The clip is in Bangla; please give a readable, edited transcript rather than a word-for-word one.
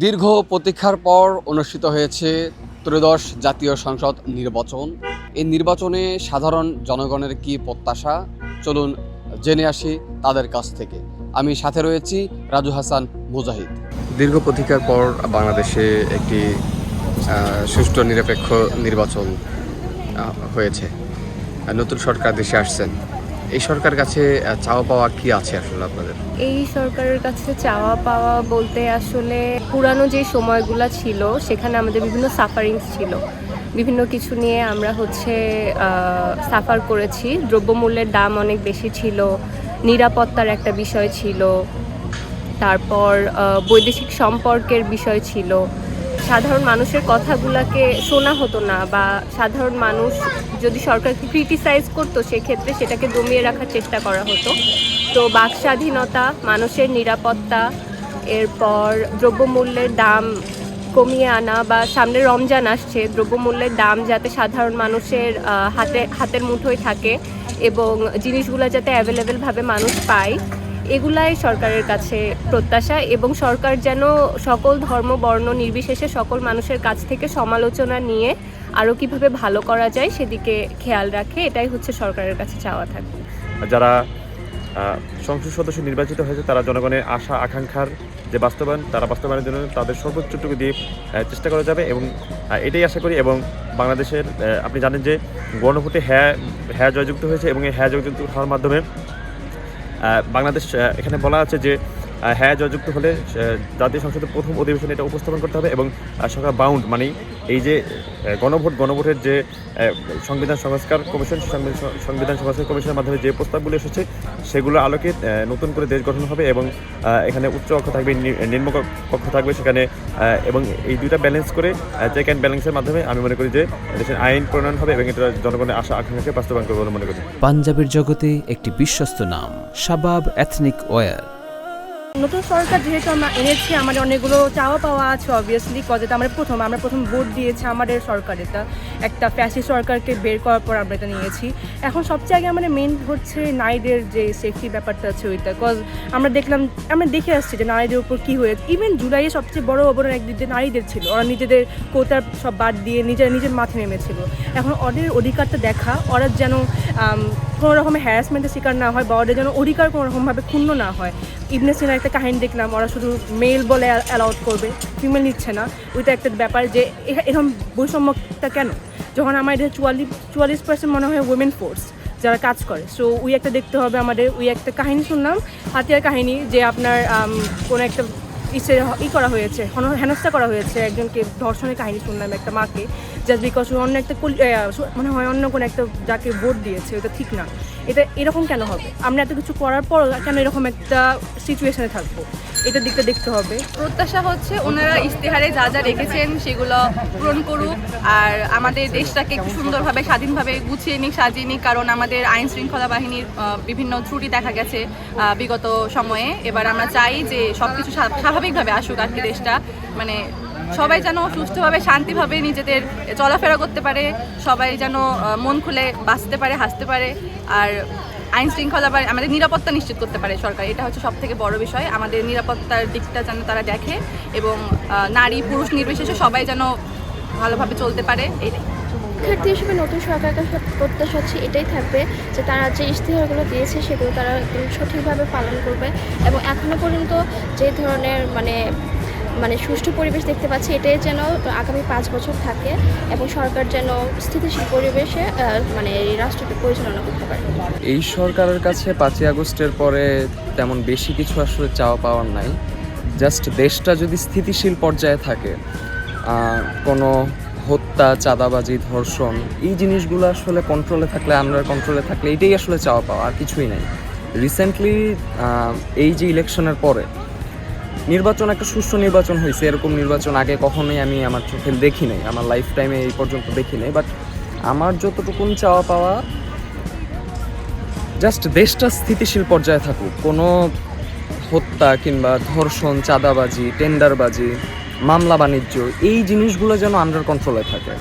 দীর্ঘ প্রতীক্ষার পর অনুষ্ঠিত হয়েছে ত্রয়োদশ জাতীয় সংসদ নির্বাচন। এই নির্বাচনে সাধারণ জনগণের কি প্রত্যাশা, চলুন জেনে আসি তাদের কাছ থেকে। আমি সাথে রয়েছি রাজু হাসান মুজাহিদ। দীর্ঘ প্রতীক্ষার পর বাংলাদেশে একটি সুষ্ঠু নিরপেক্ষ নির্বাচন হয়েছে। নতুন সরকার দেশে আসছেন। এই সরকারের কাছে চাওয়া পাওয়া কি আছে আসলে আপনাদের? এই সরকারের কাছে চাওয়া পাওয়া বলতে আসলে পুরানো যে সময়গুলো ছিল সেখানে আমাদের বিভিন্ন সাফারিংস ছিল, বিভিন্ন কিছু নিয়ে আমরা সাফার করেছি। দ্রব্যমূল্যের দাম অনেক বেশি ছিল, নিরাপত্তার একটা বিষয় ছিল, তারপর বৈদেশিক সম্পর্কের বিষয় ছিল। সাধারণ মানুষের কথাগুলোকে শোনা হতো না, বা সাধারণ মানুষ যদি সরকারকে ক্রিটিসাইজ করতো সেক্ষেত্রে সেটাকে দমিয়ে রাখার চেষ্টা করা হতো। তো বাক স্বাধীনতা, মানুষের নিরাপত্তা, এরপর দ্রব্যমূল্যের দাম কমিয়ে আনা, বা সামনে রমজান আসছে, দ্রব্যমূল্যের দাম যাতে সাধারণ মানুষের হাতের মুঠোয় থাকে এবং জিনিসগুলো যাতে অ্যাভেলেবেলভাবে মানুষ পায়, এগুলাই সরকারের কাছে প্রত্যাশা। এবং সরকার যেন সকল ধর্ম বর্ণ নির্বিশেষে সকল মানুষের কাছ থেকে সমালোচনা নিয়ে আরও কিভাবে ভালো করা যায় সেদিকে খেয়াল রাখে, এটাই হচ্ছে সরকারের কাছে চাওয়া থাকবে। যারা সংসদ সদস্য নির্বাচিত হয়েছে তারা জনগণের আশা আকাঙ্ক্ষার যে বাস্তবায়ন, তারা বাস্তবায়নের জন্য তাদের সর্বোচ্চটুকু দিয়ে চেষ্টা করা যাবে এবং এটাই আশা করি। এবং বাংলাদেশের আপনি জানেন যে গণভোটে হ্যাঁ জয়যুক্ত হয়েছে এবং এই হ্যাঁ জয়যুক্ত হওয়ার মাধ্যমে বাংলাদেশ, এখানে বলা আছে যে হ্যাঁ জয়যুক্ত হলে জাতীয় সংসদের প্রথম অধিবেশনে এটা উপস্থাপন করতে হবে এবং সরকার বাউন্ড, মানে এই যে গণভোটের যে সংবিধান সংস্কার কমিশন, সংবিধান সংস্কার কমিশনের মাধ্যমে যে প্রস্তাবগুলো এসেছে সেগুলো আলোকে নতুন করে দেশ গঠন হবে এবং এখানে উচ্চ কক্ষ থাকবে, নিম্ন কক্ষ থাকবে সেখানে, এবং এই দুইটা ব্যালেন্স করে চেক অ্যান্ড ব্যালেন্সের মাধ্যমে আমি মনে করি যে দেশের আইন প্রণয়ন হবে এবং এটা জনগণের আশা আকাঙ্ক্ষাকে বাস্তবায়ন করবে বলে মনে করি। পাঞ্জাবের জগতে একটি বিশ্বস্ত নাম শাবাব এথনিক ওয়্যার। নতুন সরকার যেহেতু আমরা এনেছি, আমাদের অনেকগুলো চাওয়া পাওয়া আছে অবভিয়াসলি, কজ এটা আমরা প্রথম ভোট দিয়েছি আমাদের সরকার, এটা একটা ফ্যাসিস্ট সরকারকে বের করার পর আমরা এটা নিয়েছি। এখন সবচেয়ে আগে আমাদের মেন হচ্ছে নারীদের যে সেফটি ব্যাপারটা আছে ওইটা, কজ আমরা দেখে আসছি যে নারীদের উপর কী হয়েছে। ইভেন জুলাইয়ে সবচেয়ে বড় অবদান একদিক দিয়ে নারীদের ছিল, ওরা নিজেদের কোটার সব বাদ দিয়ে নিজের মাঠে নেমেছিল। এখন ওদের অধিকারটা দেখা, ওরা যেন কোনো রকমের হ্যারাসমেন্টের শিকার না হয়, বা ওদের যেন অধিকার কোনো রকমভাবে ক্ষুণ্ণ না হয়। ইবনে সিনার একটা কাহিনী দেখলাম, ওরা শুধু মেল বলে অ্যালাউড করবে, ফিমেল নিচ্ছে না। ওইটা একটা ব্যাপার যে এরকম বৈষম্যটা কেন, যখন আমাদের 44% মনে হয় উইমেন ফোর্স যারা কাজ করে। সো ওই একটা দেখতে হবে আমাদের। ওই একটা কাহিনী শুনলাম, হাতিয়ার কাহিনী, যে আপনার কোনো একটা করা হয়েছে, হেনস্থা করা হয়েছে, একজনকে ধর্ষণের কাহিনী শুনলাম একটা মাকে, জাস্ট বিকজ অন্য একটা মনে হয় অন্য কোনো একটা যাকে ভোট দিয়েছে। ওটা ঠিক না। এটা এরকম কেন হবে? আমরা এত কিছু করার পর কেন এরকম একটা সিচুয়েশনে থাকবো? এটার দিকটা দেখতে হবে। প্রত্যাশা হচ্ছে ওনারা ইশতেহারে যা যা রেখেছেন সেগুলো পূরণ করুক, আর আমাদের দেশটাকে একটু সুন্দরভাবে স্বাধীনভাবে গুছিয়ে নিক, সাজিয়ে নিক। কারণ আমাদের আইন শৃঙ্খলা বাহিনীর বিভিন্ন ত্রুটি দেখা গেছে বিগত সময়ে। এবার আমরা চাই যে সব কিছু স্বাভাবিকভাবে আসুক আর কি, দেশটা মানে সবাই যেন সুষ্ঠুভাবে শান্তিভাবে নিজেদের চলাফেরা করতে পারে, সবাই যেন মন খুলে বাঁচতে পারে, হাসতে পারে, আর আইন শৃঙ্খলা বা আমাদের নিরাপত্তা নিশ্চিত করতে পারে সরকার। এটা হচ্ছে সব থেকে বড় বিষয়, আমাদের নিরাপত্তার দিকটা যেন তারা দেখে এবং নারী পুরুষ নির্বিশেষে সবাই যেন ভালোভাবে চলতে পারে। এইটাই শিক্ষার্থী হিসেবে নতুন সরকারের কাছে প্রত্যাশা হচ্ছে এটাই থাকবে যে তারা যে ইশতেহারগুলো দিয়েছে সেগুলো তারা সঠিকভাবে পালন করবে এবং এখনো পর্যন্ত যে ধরনের মানে সুষ্ঠু পরিবেশ দেখতে পাচ্ছি, এটাই যেন আগামী 5 বছর থাকে এবং সরকার যেন স্থিতিশীল পরিবেশে মানে এই রাষ্ট্রকে পরিচালনা করতে পারে। এই সরকারের কাছে 5ই আগস্টের পরে তেমন বেশি কিছু আসলে চাওয়া পাওয়ার নাই। জাস্ট দেশটা যদি স্থিতিশীল পর্যায়ে থাকে, কোনো হত্যা, চাঁদাবাজি, ধর্ষণ, এই জিনিসগুলো আসলে কন্ট্রোলে থাকলে, আন্ডার কন্ট্রোলে থাকলে, এটাই আসলে চাওয়া পাওয়া, আর কিছুই নাই। রিসেন্টলি এই যে ইলেকশনের পরে নির্বাচন, একটা সুষ্ঠু নির্বাচন হয়েছে, এরকম নির্বাচন আগে কখনোই আমি আমার চোখে দেখি নাই, আমার লাইফ টাইমে এই পর্যন্ত দেখি নাই। বাট আমার যতটুকুন চাওয়া পাওয়া, জাস্ট দেশটা স্থিতিশীল পর্যায়ে থাকুক, কোনো হত্যা কিংবা ধর্ষণ, চাঁদাবাজি, টেন্ডারবাজি, মামলা বাণিজ্য, এই জিনিসগুলো যেন আন্ডার কন্ট্রোলে থাকে।